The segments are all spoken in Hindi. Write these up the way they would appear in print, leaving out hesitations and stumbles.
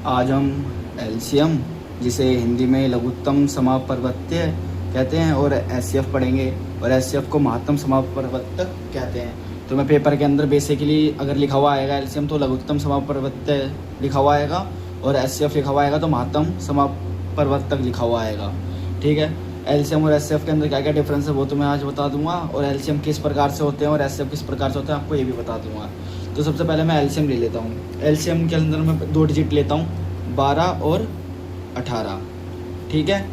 आज हम एलसीएम, जिसे हिंदी में लघुत्तम समापवर्त्य कहते हैं, और एचसीएफ पढ़ेंगे। और एचसीएफ को महत्तम समापवर्त्य कहते हैं। तो मैं पेपर के अंदर बेसिकली अगर लिखा हुआ आएगा एलसीएम तो लघुत्तम समापवर्त्य लिखा हुआ आएगा, और एचसीएफ लिखा हुआ आएगा तो महत्तम समापवर्तक लिखा हुआ आएगा। ठीक है। एलसीएम और एचसीएफ के अंदर क्या क्या डिफरेंस है वो तो मैं आज बता दूंगा, और एलसीएम किस प्रकार से होते हैं और एचसीएफ किस प्रकार से होते हैं आपको ये भी बता दूंगा। तो सबसे पहले मैं एलसीएम ले लेता हूँ। एलसीएम के अंदर मैं 2 डिजिट लेता हूँ, 12 और 18। ठीक है,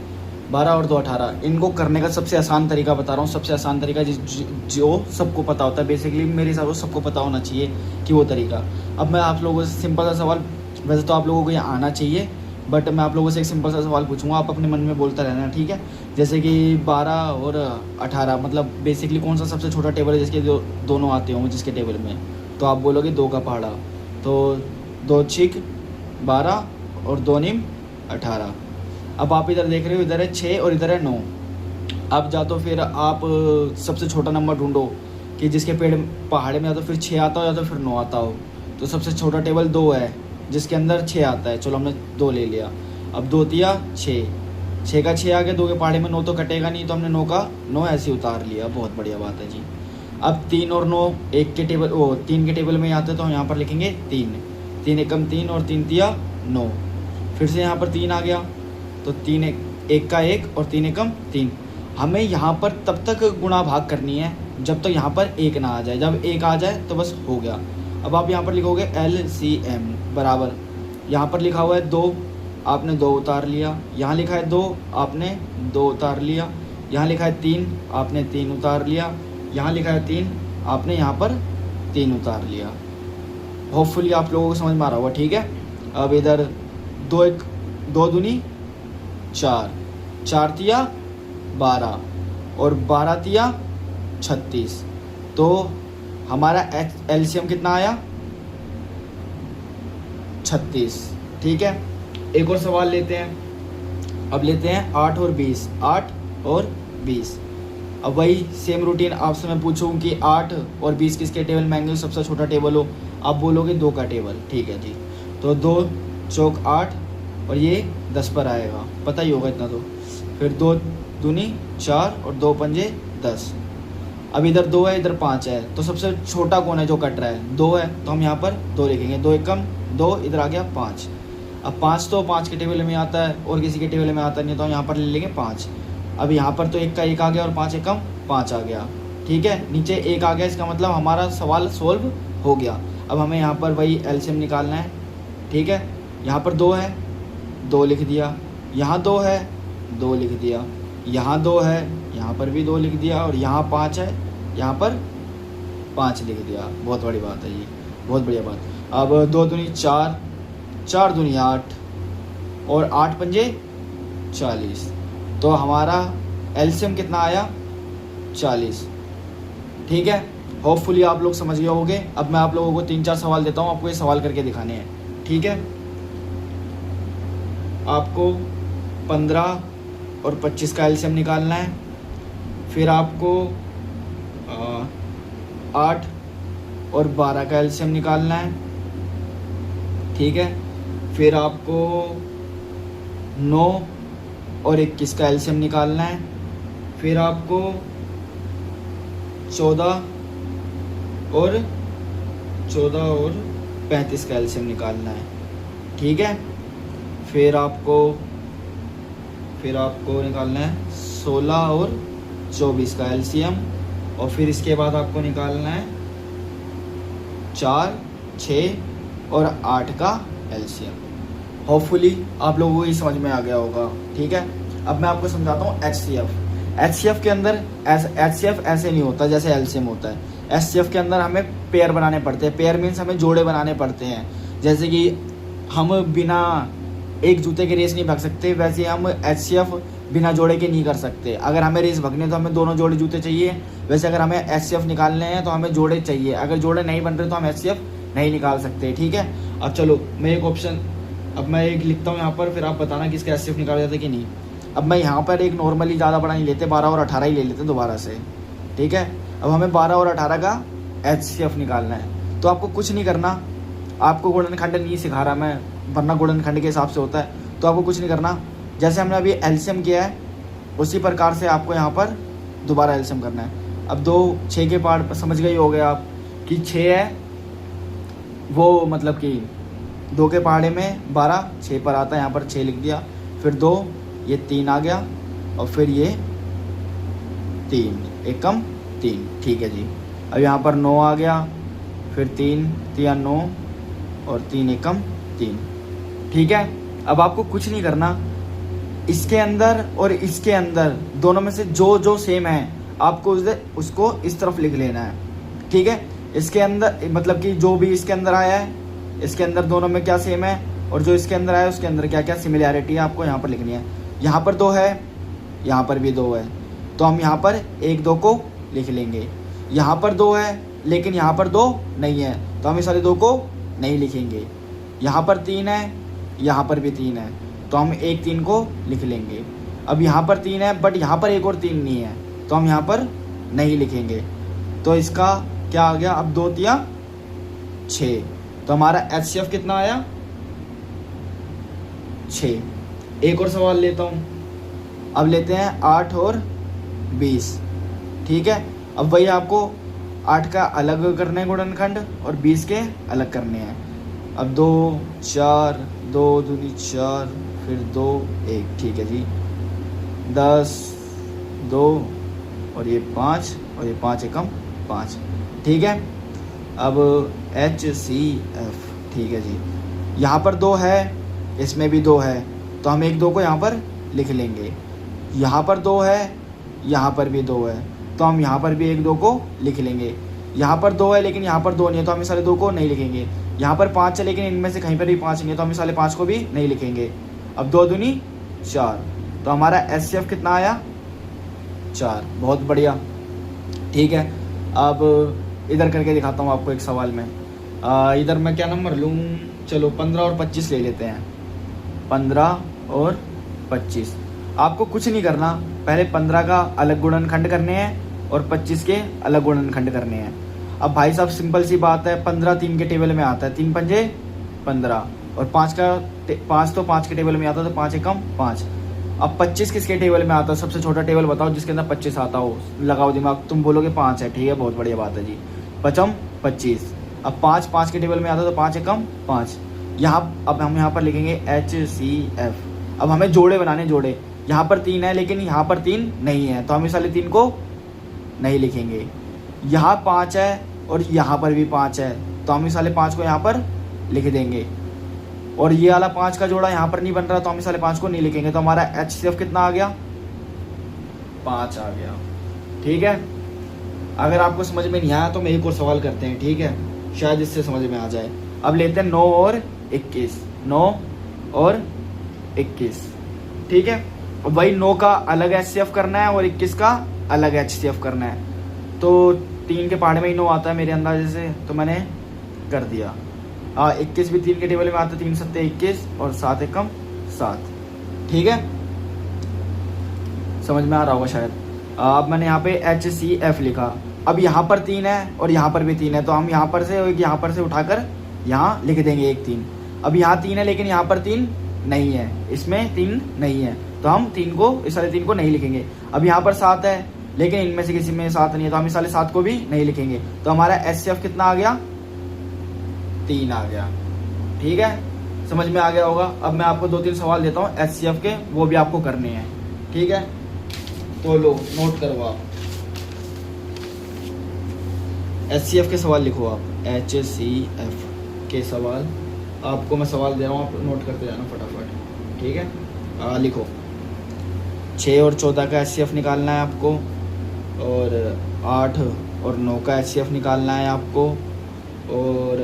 12 और 2 18। इनको करने का सबसे आसान तरीका बता रहा हूँ, सबसे आसान तरीका जो सबको पता होता है। बेसिकली मेरे हिसाब से सबको पता होना चाहिए कि वो तरीका। अब मैं आप लोगों से सिंपल सा सवाल, वैसे तो आप लोगों को ये आना चाहिए, बट मैं आप लोगों से एक सिंपल सा सवाल पूछूंगा, आप अपने मन में बोलता रहना। ठीक है। जैसे कि 12 और 18 मतलब बेसिकली कौन सा सबसे छोटा टेबल है जिसके दोनों आते होंगे जिसके टेबल में, तो आप बोलोगे 2 का पहाड़ा। तो 2 छिक 12 और 2 नीम 18। अब आप इधर देख रहे हो, इधर है 6 और इधर है 9। अब जा तो फिर आप सबसे छोटा नंबर ढूंढो कि जिसके पेड़ पहाड़े में या तो फिर 6 आता हो या तो फिर 9 आता हो। तो सबसे छोटा टेबल 2 है जिसके अंदर 6 आता है। चलो हमने 2 ले लिया। अब 2 तिया 6, 6 का 6 आ गया, 2 के पहाड़े में 9 तो कटेगा नहीं, तो हमने 9 का 9 ऐसे उतार लिया। बहुत बढ़िया बात है जी। अब 3 और 9 एक के टेबल, 3 के टेबल में आते हैं तो हम यहाँ पर लिखेंगे 3। 3 एकम 3 और 3 तिया 9। फिर से यहाँ पर 3 आ गया तो 3 एक का 1 और 3 एकम 3। हमें यहाँ पर तब तक गुणा भाग करनी है जब तक यहाँ पर 1 ना आ जाए। जब 1 आ जाए तो बस हो गया। अब आप यहाँ पर लिखोगे LCM बराबर, यहाँ पर लिखा हुआ है 2, आपने 2 उतार लिया। यहाँ लिखा है 2, आपने 2 उतार लिया। यहाँ लिखा है 3, आपने 3 उतार लिया। यहाँ लिखा है 3, आपने यहाँ पर 3 उतार लिया। होपफुली आप लोगों को समझ में आ रहा होगा। ठीक है। अब इधर 2 दूनी 4, 4 तिया 12 और 12 तिया 36। तो हमारा एलसीएम कितना आया? 36। ठीक है। एक और सवाल लेते हैं। अब लेते हैं 8 और 20। 8 और 20। अब वही सेम रूटीन आपसे मैं पूछूं कि 8 और 20 किसके टेबल में आएंगे, सबसे छोटा टेबल हो। आप बोलोगे 2 का टेबल। ठीक है जी। तो 2 चौक 8 और ये 10 पर आएगा, पता ही होगा इतना तो। फिर 2 दूनी 4 और 2 पंजे 10। अब इधर 2 है, इधर 5 है, तो सबसे छोटा कौन है जो कट रहा है? 2 है, तो हम यहाँ पर 2 लिखेंगे। 2 एकम 2, इधर आ गया 5। अब 5 तो 5 के टेबल में आता है और किसी के टेबल में आता नहीं, तो हम यहाँ पर ले लेंगे 5। अब यहाँ पर तो 1 का 1 आ गया और 5 एकम 5 आ गया। ठीक है। नीचे 1 आ गया, इसका मतलब हमारा सवाल सोल्व हो गया। अब हमें यहाँ पर वही एलसीएम निकालना है। ठीक है। यहाँ पर 2 है, 2 लिख दिया। यहाँ 2 है, 2 लिख दिया। यहाँ 2 है, यहाँ पर भी 2 लिख दिया। और यहाँ 5 है, यहाँ पर 5 लिख दिया। बहुत बड़ी बात है ये, बहुत बढ़िया बात। अब 2 दूनी 4, 4 दूनी 8 और 8 पंजे 40। तो हमारा एलसीएम कितना आया? 40। ठीक है। होपफुली आप लोग समझ गए होंगे। अब मैं आप लोगों को 3-4 सवाल देता हूँ, आपको ये सवाल करके दिखाने हैं। ठीक है। आपको 15 और 25 का एलसीएम निकालना है। फिर आपको 8 और 12 का एलसीएम निकालना है। ठीक है। फिर आपको 9 और 21 का एलसीएम निकालना है। फिर आपको 14 और 35 का एलसीएम निकालना है। ठीक है। फिर आपको निकालना है 16 और 24 का एलसीएम। और फिर इसके बाद आपको निकालना है 4, 6 और 8 का एलसीएम। होपफुली आप लोगों को ये समझ में आ गया होगा। ठीक है। अब मैं आपको समझाता हूँ एचसीएफ। एचसीएफ के अंदर एचसीएफ ऐसे नहीं होता जैसे एलसीएम होता है। एचसीएफ के अंदर हमें पेयर बनाने पड़ते हैं। पेयर मीन्स हमें जोड़े बनाने पड़ते हैं। जैसे कि हम बिना एक जूते के रेस नहीं भाग सकते, वैसे हम एचसीएफ बिना जोड़े के नहीं कर सकते। अगर हमें रेस भागने तो हमें दोनों जोड़े जूते चाहिए, वैसे अगर हमें एचसीएफ निकालने हैं तो हमें जोड़े चाहिए। अगर जोड़े नहीं बन रहे तो हम एचसीएफ नहीं निकाल सकते। ठीक है। अब चलो मैं एक लिखता हूँ यहाँ पर, फिर आप बताना कि इसका एचसीएफ निकाला जाता है कि नहीं। अब मैं यहाँ पर एक नॉर्मली ज़्यादा बड़ा नहीं लेते, 12 और 18 ही ले लेते दोबारा से। ठीक है। अब हमें 12 और 18 का एचसीएफ निकालना है। तो आपको कुछ नहीं करना, आपको गुणनखंड नहीं सिखा रहा मैं, वरना गुणनखंड के हिसाब से होता है। तो आपको कुछ नहीं करना, जैसे हमने अभी एलसीएम किया है उसी प्रकार से आपको यहाँ पर दोबारा एलसीएम करना है। अब 2 6 के पार्ट समझ गए हो गए आप कि 6 है वो मतलब कि 2 के पहाड़े में 12 6 पर आता है, यहाँ पर 6 लिख दिया, फिर 2 ये 3 आ गया और फिर ये 3 एकम 3, ठीक है जी। अब यहाँ पर 9 आ गया, फिर 3 3 9 और 3 एकम 3, ठीक है। अब आपको कुछ नहीं करना, इसके अंदर और इसके अंदर दोनों में से जो जो सेम है आपको उसको इस तरफ लिख लेना है, ठीक है। इसके अंदर मतलब कि जो भी इसके अंदर आया है इसके अंदर दोनों में क्या सेम है और जो इसके अंदर आया है उसके अंदर क्या क्या सिमिलैरिटी है आपको यहाँ पर लिखनी है। यहाँ पर 2 है, यहाँ पर भी 2 है, तो हम यहाँ पर 1 2 को लिख लेंगे। यहाँ पर 2 है लेकिन यहाँ पर 2 नहीं है, तो हम इस वाले 2 को नहीं लिखेंगे। यहाँ पर 3 है, यहाँ पर भी 3 है, तो हम 1 3 को लिख लेंगे। अब यहाँ पर 3 है बट यहाँ पर 1 और 3 नहीं है, तो हम यहाँ पर नहीं लिखेंगे। तो इसका क्या आ गया, अब 2 3 6, तो हमारा एचसीएफ कितना आया 6। एक और सवाल लेता हूँ, अब लेते हैं 8 और 20, ठीक है। अब वही आपको 8 का अलग करने हैं गुणनखंड और 20 के अलग करने हैं। अब 2 4 2 दूनी 4 फिर 2 1, ठीक है जी। 10 2 और ये 5 और ये 5 एकम 5, ठीक है। अब HCF, ठीक है जी। यहाँ पर 2 है, इसमें भी 2 है, तो हम 1 2 को यहाँ पर लिख लेंगे। यहाँ पर 2 है, यहाँ पर भी 2 है, तो हम यहाँ पर भी 1 2 को लिख लेंगे। यहाँ पर 2 है लेकिन यहाँ पर 2 नहीं है, तो हम इस वाले 2 को नहीं लिखेंगे। यहाँ पर 5 है लेकिन इनमें से कहीं पर भी 5 नहीं है, तो हम इस वाले 5 को भी नहीं लिखेंगे। अब 2 दूनी 4, तो हमारा HCF कितना आया 4, बहुत बढ़िया, ठीक है। अब इधर करके दिखाता हूँ आपको एक सवाल में। इधर मैं क्या नंबर लूँ, चलो 15 और 25 ले लेते हैं। 15 और 25, आपको कुछ नहीं करना, पहले 15 का अलग गुणनखंड करने हैं और 25 के अलग गुणनखंड करने हैं। अब भाई साहब सिंपल सी बात है, 15 3 के टेबल में आता है, 3 पंजे 15, और 5 तो 5 के टेबल में आता है, तो 5 एकम 5। अब 25 किसके टेबल में आता है, सबसे छोटा टेबल बताओ जिसके अंदर 25 आता हो, लगाओ दिमाग, तुम बोलोगे 5 है, ठीक है, बहुत बढ़िया बात है जी। 5 25, अब 5 के टेबल में आता है, तो 5 एकम 5। यहाँ अब हम यहाँ पर लिखेंगे HCF। अब हमें जोड़े बनाने, जोड़े, यहाँ पर 3 है लेकिन यहाँ पर 3 नहीं है, तो हम इस वाले 3 को नहीं लिखेंगे। यहाँ 5 है और यहाँ पर भी 5 है, तो हम इस वाले 5 को यहाँ पर लिख देंगे। और ये वाला 5 का जोड़ा यहाँ पर नहीं बन रहा, तो हम इस वाले 5 को नहीं लिखेंगे। तो हमारा HCF कितना आ गया 5 आ गया, ठीक है। अगर आपको समझ में नहीं आया तो मैं एक और सवाल करते हैं, ठीक है, शायद इससे समझ में आ जाए। अब लेते हैं 9 और 21, 9 और 21, ठीक है। वही 9 का अलग HCF करना है और 21 का अलग HCF करना है। तो 3 के पहाड़े में ही 9 आता है मेरे अंदाजे से, तो मैंने कर दिया। 21 भी 3 के टेबल में आता है, 3 7 21 और 7 एकम 7, ठीक है, समझ में आ रहा होगा शायद। अब मैंने यहाँ पे HCF लिखा। अब यहाँ पर 3 है और यहाँ पर भी 3 है, तो हम यहाँ पर से उठाकर यहाँ लिख देंगे 1 3। अब यहाँ 3 है लेकिन यहाँ पर 3 नहीं है, इसमें 3 नहीं है, तो हम 3 को, इस वाले 3 को नहीं लिखेंगे। अब यहाँ पर 7 है लेकिन इनमें से किसी में 7 नहीं है, तो हम इस वाले 7 को भी नहीं लिखेंगे। तो हमारा HCF कितना आ गया 3 आ गया, ठीक है, समझ में आ गया होगा। अब मैं आपको 2 3 सवाल देता हूँ HCF के, वो भी आपको करने हैं, ठीक है। तो लो नोट करो आप, HCF के सवाल लिखो आप, HCF के सवाल आपको मैं सवाल दे रहा हूँ, आप नोट करते जाना फटाफट, ठीक है। लिखो 6 और 14 का HCF निकालना है आपको, और 8 और 9 का HCF निकालना है आपको, और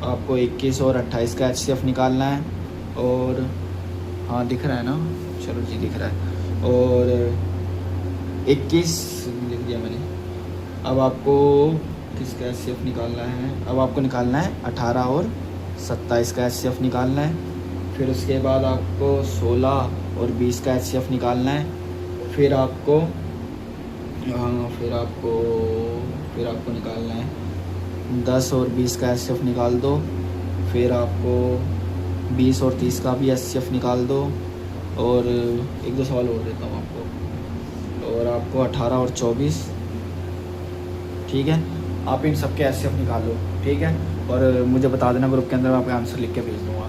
आपको 21 और 28 का HCF निकालना है। और हाँ दिख रहा है ना, चलो जी दिख रहा है। और 21 लिख दिया मैंने। अब आपको किसका HCF निकालना है, अब आपको निकालना है 18 और 27 का HCF निकालना है। फिर उसके बाद आपको 16 और 20 का HCF निकालना है। फिर आपको निकालना है 10 और 20 का HCF निकाल दो। फिर आपको 20 और 30 का भी HCF निकाल दो। और एक दो सवाल और देता हूँ आपको, और आपको 18 और 24, ठीक है। आप इन सब के HCF निकाल लो, ठीक है, और मुझे बता देना ग्रुप के अंदर, मैं आपका आंसर लिख के भेज दूँगा।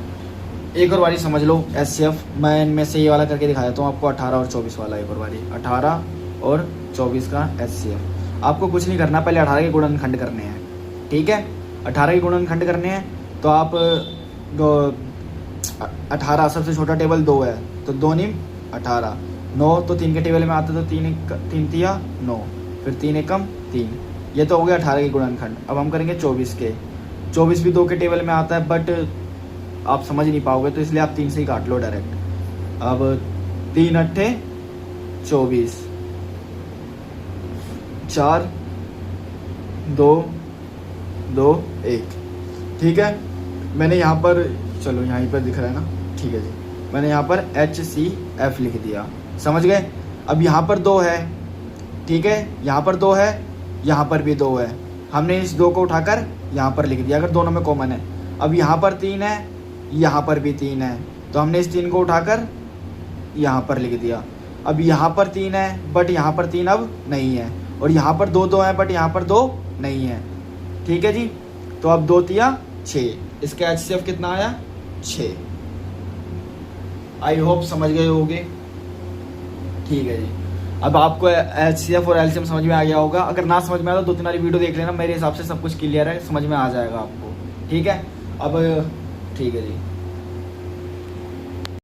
एक और बारी समझ लो HCF, मैं इनमें से ये वाला करके दिखा देता हूँ आपको, 18 और 24 वाला। एक और बारी 18 और 24 का HCF। आपको कुछ नहीं करना, पहले 18 के गुणनखंड करने हैं, ठीक है। 18 के गुणनखंड करने हैं तो आप 18 सबसे छोटा टेबल 2 है तो 2 निम 18, 9 तो 3 के टेबल में आता है तो 3 तिया 9, फिर 3 एकम 3। ये तो हो गया 18 के गुणनखंड। अब हम करेंगे 24 के। 24 भी 2 के टेबल में आता है, बट आप समझ नहीं पाओगे तो इसलिए आप 3 से ही काट लो डायरेक्ट। अब 3 अट्ठे 24, 4 2 2 1, ठीक है। मैंने यहाँ पर, चलो यहाँ पर दिख रहा है ना, ठीक है जी, मैंने यहाँ पर HCF लिख दिया, समझ गए। अब यहाँ पर 2 है, ठीक है, यहाँ पर 2 है, यहाँ पर भी 2 है, हमने इस 2 को उठाकर यहाँ पर लिख दिया अगर दोनों में कॉमन है। अब यहाँ पर 3 है, यहाँ पर भी 3 है, तो हमने इस 3 को उठाकर यहाँ पर लिख दिया। अब यहाँ पर 3 है बट यहाँ पर 3 अब नहीं है, और यहाँ पर 2 है बट यहाँ पर 2 नहीं है, ठीक है जी। तो अब 2 तिया 6, इसका HCF कितना आया 6। आई होप समझ गए होगे, ठीक है जी। अब आपको HCF और LCM समझ में आ गया होगा। अगर ना समझ में आया तो 2-3 वाली वीडियो देख लेना, मेरे हिसाब से सब कुछ क्लियर है, समझ में आ जाएगा आपको, ठीक है। अब ठीक है जी।